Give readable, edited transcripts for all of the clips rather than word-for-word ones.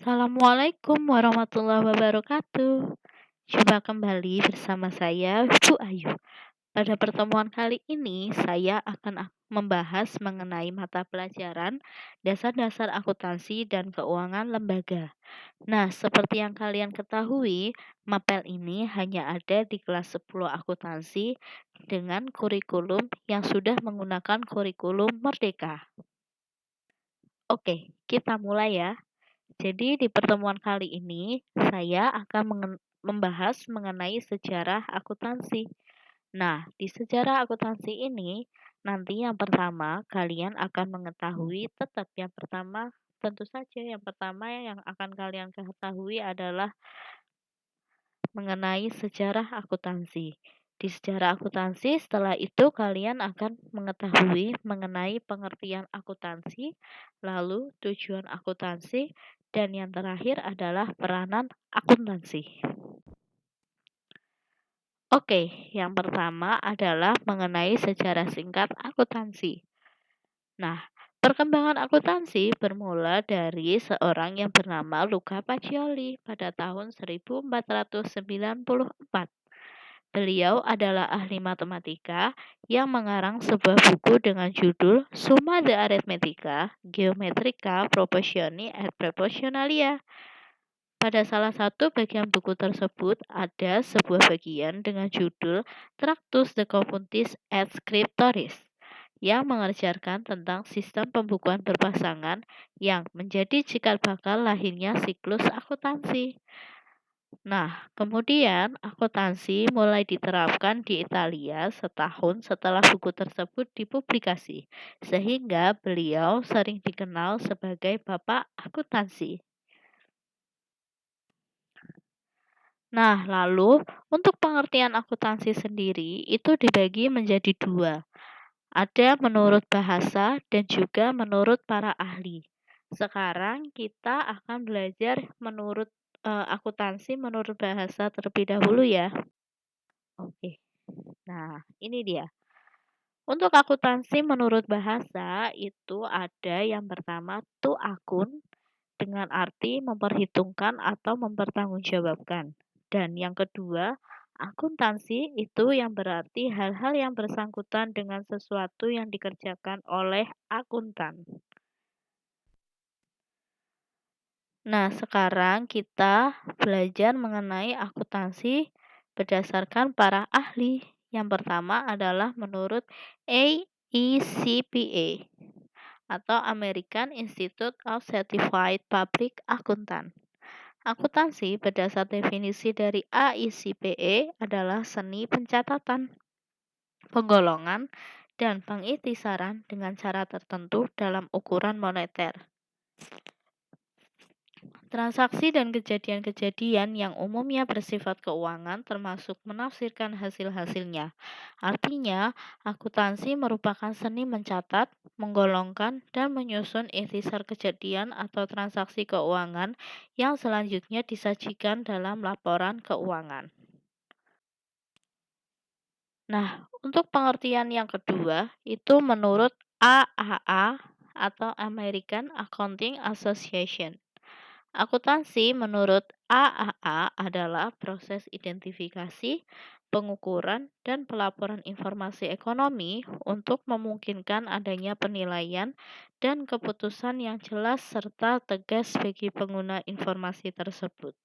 Assalamualaikum warahmatullahi wabarakatuh. Jumpa kembali bersama saya, Bu Ayu. Pada pertemuan kali ini, saya akan membahas mengenai mata pelajaran dasar-dasar akuntansi dan keuangan lembaga. Nah, seperti yang kalian ketahui, mapel ini hanya ada di kelas 10 akuntansi dengan kurikulum yang sudah menggunakan kurikulum Merdeka. Oke, kita mulai ya. Jadi di pertemuan kali ini saya akan membahas mengenai sejarah akuntansi. Nah, di sejarah akuntansi ini nanti yang pertama kalian akan mengetahui tetap yang pertama tentu saja yang pertama yang akan kalian ketahui adalah mengenai sejarah akuntansi. Di sejarah akuntansi, setelah itu kalian akan mengetahui mengenai pengertian akuntansi, lalu tujuan akuntansi, dan yang terakhir adalah peranan akuntansi. Oke, yang pertama adalah mengenai sejarah singkat akuntansi. Nah, perkembangan akuntansi bermula dari seorang yang bernama Luca Pacioli pada tahun 1494. Beliau adalah ahli matematika yang mengarang sebuah buku dengan judul Summa de Arithmetica, Geometrica, Proportioni et Proportionalia. Pada salah satu bagian buku tersebut ada sebuah bagian dengan judul Tractus de Computis et Scriptoris yang mengajarkan tentang sistem pembukuan berpasangan yang menjadi cikal bakal lahirnya siklus akuntansi. Nah, kemudian akuntansi mulai diterapkan di Italia setahun setelah buku tersebut dipublikasi, sehingga beliau sering dikenal sebagai Bapak Akuntansi. Nah, lalu untuk pengertian akuntansi sendiri itu dibagi menjadi dua. Ada menurut bahasa dan juga menurut para ahli. Sekarang kita akan belajar menurut akuntansi menurut bahasa terlebih dahulu ya. Oke. Nah, ini dia. Untuk akuntansi menurut bahasa itu ada yang pertama tu akun dengan arti memperhitungkan atau mempertanggungjawabkan. Dan yang kedua, akuntansi itu yang berarti hal-hal yang bersangkutan dengan sesuatu yang dikerjakan oleh akuntan. Nah, sekarang kita belajar mengenai akuntansi berdasarkan para ahli. Yang pertama adalah menurut AECPA atau American Institute of Certified Public Accountant. Akuntansi berdasar definisi dari AICPA adalah seni pencatatan, penggolongan, dan pengiktisaran dengan cara tertentu dalam ukuran moneter. Transaksi dan kejadian-kejadian yang umumnya bersifat keuangan termasuk menafsirkan hasil-hasilnya. Artinya, akuntansi merupakan seni mencatat, menggolongkan, dan menyusun ikhtisar kejadian atau transaksi keuangan yang selanjutnya disajikan dalam laporan keuangan. Nah, untuk pengertian yang kedua, itu menurut AAA atau American Accounting Association. Akuntansi menurut AAA adalah proses identifikasi, pengukuran, dan pelaporan informasi ekonomi untuk memungkinkan adanya penilaian dan keputusan yang jelas serta tegas bagi pengguna informasi tersebut.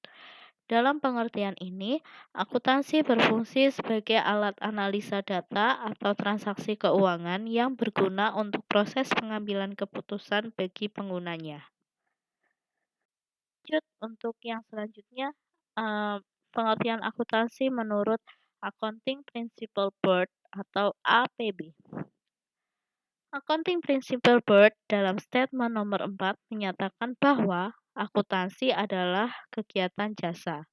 Dalam pengertian ini, akuntansi berfungsi sebagai alat analisa data atau transaksi keuangan yang berguna untuk proses pengambilan keputusan bagi penggunanya. Lanjut untuk yang selanjutnya, pengertian akuntansi menurut Accounting Principles Board atau APB. Accounting Principles Board dalam statement nomor 4 menyatakan bahwa akuntansi adalah kegiatan jasa.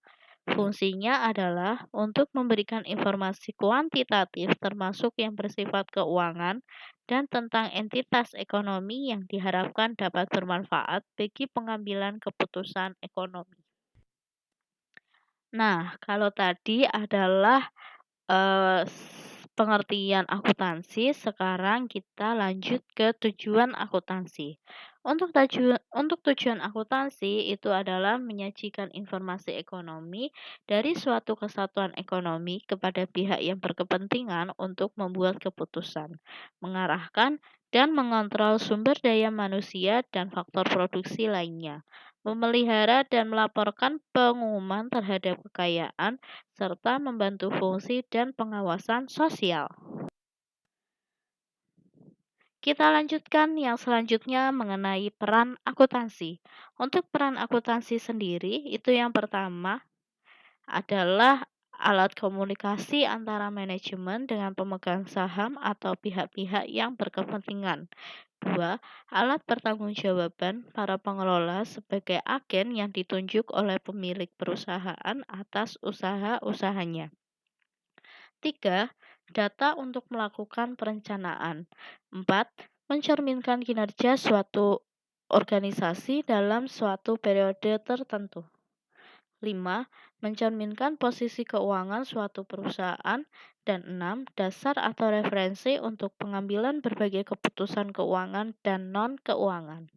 Fungsinya adalah untuk memberikan informasi kuantitatif termasuk yang bersifat keuangan dan tentang entitas ekonomi yang diharapkan dapat bermanfaat bagi pengambilan keputusan ekonomi. Nah, kalau tadi adalah pengertian akuntansi, sekarang kita lanjut ke tujuan akuntansi. Untuk tujuan akuntansi itu adalah menyajikan informasi ekonomi dari suatu kesatuan ekonomi kepada pihak yang berkepentingan untuk membuat keputusan, mengarahkan dan mengontrol sumber daya manusia dan faktor produksi lainnya, memelihara dan melaporkan pengumuman terhadap kekayaan, serta membantu fungsi dan pengawasan sosial. Kita lanjutkan yang selanjutnya mengenai peran akuntansi. Untuk peran akuntansi sendiri, itu yang pertama adalah alat komunikasi antara manajemen dengan pemegang saham atau pihak-pihak yang berkepentingan. Dua, alat pertanggungjawaban para pengelola sebagai agen yang ditunjuk oleh pemilik perusahaan atas usaha-usahanya. Tiga, data untuk melakukan perencanaan. Empat, mencerminkan kinerja suatu organisasi dalam suatu periode tertentu. 5. Mencerminkan posisi keuangan suatu perusahaan. Dan 6. Dasar atau referensi untuk pengambilan berbagai keputusan keuangan dan non-keuangan.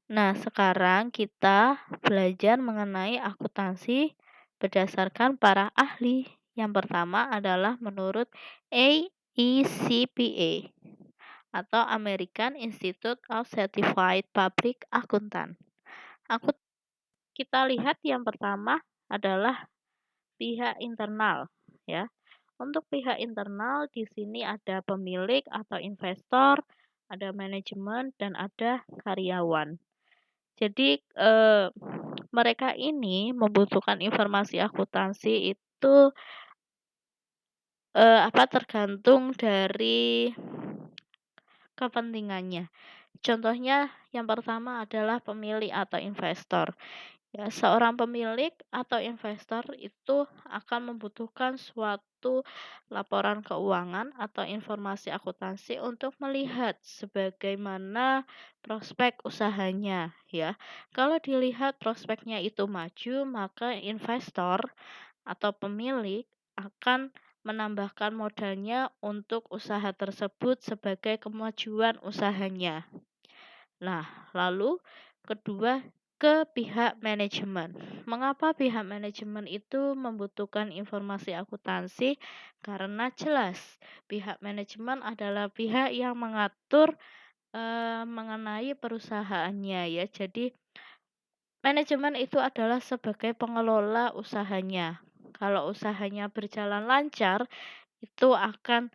Nah, sekarang kita belajar mengenai akuntansi berdasarkan para ahli. Yang pertama adalah menurut AECPA atau American Institute of Certified Public Accountant. Kita lihat yang pertama adalah pihak internal, ya. Untuk pihak internal di sini ada pemilik atau investor, ada manajemen dan ada karyawan. Jadi mereka ini membutuhkan informasi akuntansi itu tergantung dari kepentingannya. Contohnya yang pertama adalah pemilik atau investor. Ya, seorang pemilik atau investor itu akan membutuhkan suatu laporan keuangan atau informasi akuntansi untuk melihat sebagaimana prospek usahanya, ya. Kalau dilihat prospeknya itu maju, maka investor atau pemilik akan menambahkan modalnya untuk usaha tersebut sebagai kemajuan usahanya. Nah, lalu kedua ke pihak manajemen. Mengapa pihak manajemen itu membutuhkan informasi akuntansi? Karena jelas pihak manajemen adalah pihak yang mengatur mengenai perusahaannya, ya. Jadi manajemen itu adalah sebagai pengelola usahanya. Kalau usahanya berjalan lancar, itu akan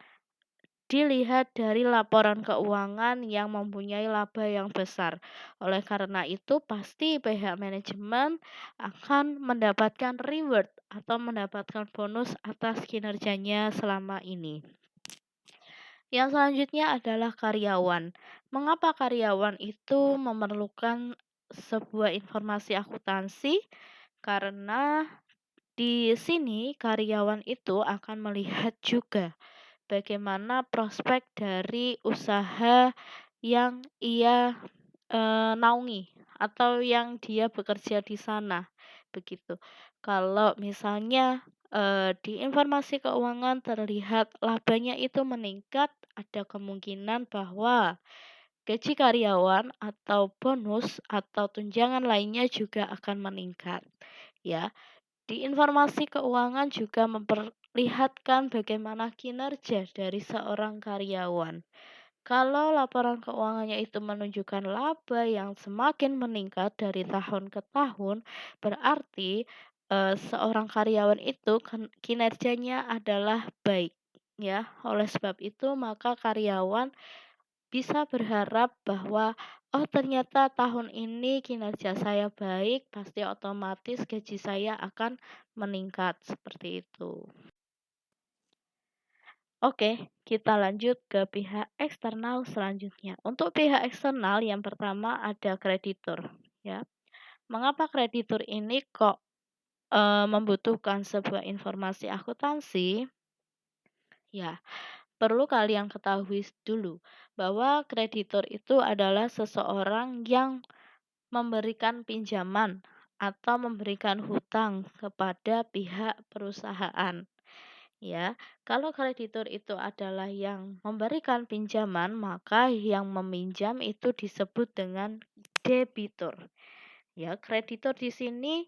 dilihat dari laporan keuangan yang mempunyai laba yang besar. Oleh karena itu, pasti pihak manajemen akan mendapatkan reward atau mendapatkan bonus atas kinerjanya selama ini. Yang selanjutnya adalah karyawan. Mengapa karyawan itu memerlukan sebuah informasi akuntansi? Karena di sini karyawan itu akan melihat juga bagaimana prospek dari usaha yang ia naungi atau yang dia bekerja di sana, begitu. Kalau misalnya di informasi keuangan terlihat labanya itu meningkat, ada kemungkinan bahwa gaji karyawan atau bonus atau tunjangan lainnya juga akan meningkat, ya. Di informasi keuangan juga memperlihatkan bagaimana kinerja dari seorang karyawan. Kalau laporan keuangannya itu menunjukkan laba yang semakin meningkat dari tahun ke tahun, berarti seorang karyawan itu kinerjanya adalah baik, ya. Oleh sebab itu, maka karyawan bisa berharap bahwa oh, ternyata tahun ini kinerja saya baik, pasti otomatis gaji saya akan meningkat seperti itu. Oke, kita lanjut ke pihak eksternal selanjutnya. Untuk pihak eksternal yang pertama ada kreditur, ya. Mengapa kreditur ini kok membutuhkan sebuah informasi akuntansi? Ya, perlu kalian ketahui dulu bahwa kreditur itu adalah seseorang yang memberikan pinjaman atau memberikan hutang kepada pihak perusahaan. Ya, kalau kreditur itu adalah yang memberikan pinjaman, maka yang meminjam itu disebut dengan debitur. Ya, kreditur di sini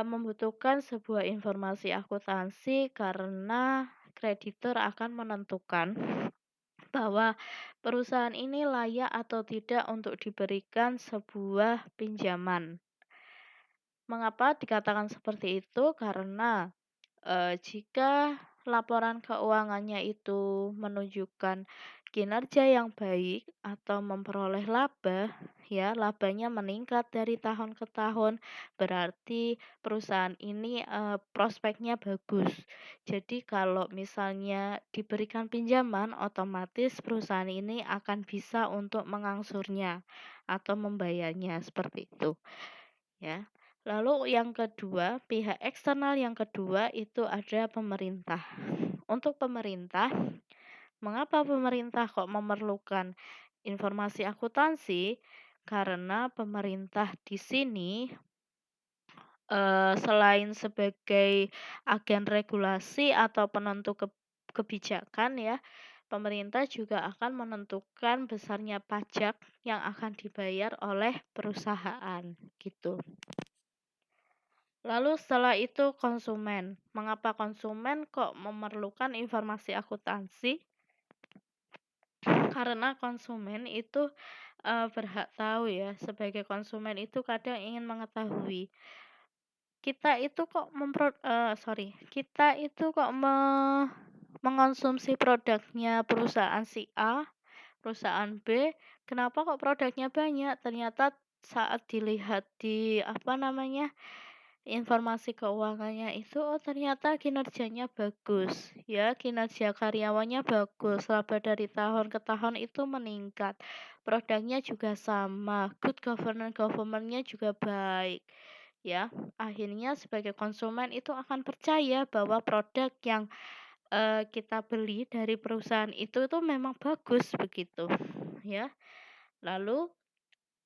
membutuhkan sebuah informasi akuntansi karena kreditur akan menentukan bahwa perusahaan ini layak atau tidak untuk diberikan sebuah pinjaman. Mengapa dikatakan seperti itu? Karena jika laporan keuangannya itu menunjukkan kinerja yang baik atau memperoleh laba, ya labanya meningkat dari tahun ke tahun, berarti perusahaan ini prospeknya bagus. Jadi kalau misalnya diberikan pinjaman, otomatis perusahaan ini akan bisa untuk mengangsurnya atau membayarnya seperti itu. Ya. Lalu yang kedua, pihak eksternal yang kedua itu ada pemerintah. Untuk pemerintah, mengapa pemerintah kok memerlukan informasi akuntansi? Karena pemerintah di sini selain sebagai agen regulasi atau penentu kebijakan ya, pemerintah juga akan menentukan besarnya pajak yang akan dibayar oleh perusahaan gitu. Lalu setelah itu konsumen. Mengapa konsumen kok memerlukan informasi akuntansi? Karena konsumen itu, berhak tahu ya, sebagai konsumen itu kadang ingin mengetahui, kita itu kok mengonsumsi produknya perusahaan si A, perusahaan B, kenapa kok produknya banyak? Ternyata saat dilihat di apa namanya, informasi keuangannya itu, oh ternyata kinerjanya bagus, ya kinerja karyawannya bagus, laba dari tahun ke tahun itu meningkat, produknya juga sama, good governance-nya juga baik, ya. Akhirnya sebagai konsumen itu akan percaya bahwa produk yang kita beli dari perusahaan itu tuh memang bagus begitu, ya. Lalu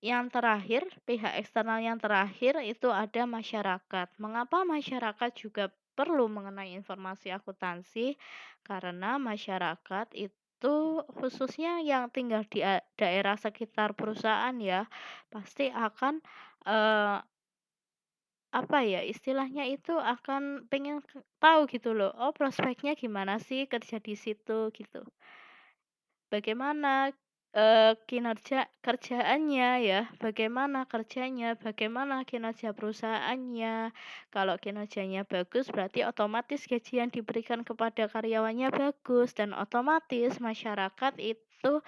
yang terakhir, pihak eksternal yang terakhir itu ada masyarakat. Mengapa masyarakat juga perlu mengenai informasi akuntansi? Karena masyarakat itu khususnya yang tinggal di daerah sekitar perusahaan ya, pasti akan eh, apa ya istilahnya itu akan pengen tahu gitu loh. Oh, prospeknya gimana sih kerja di situ gitu. Bagaimana, kinerja kerjaannya ya, bagaimana kerjanya, bagaimana kinerja perusahaannya. Kalau kinerjanya bagus berarti otomatis gaji yang diberikan kepada karyawannya bagus dan otomatis masyarakat itu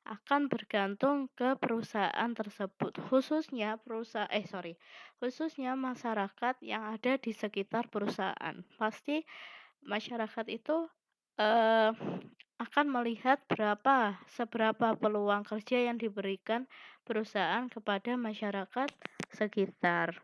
akan bergantung ke perusahaan tersebut, khususnya masyarakat yang ada di sekitar perusahaan. Pasti masyarakat itu, eee, akan melihat seberapa peluang kerja yang diberikan perusahaan kepada masyarakat sekitar.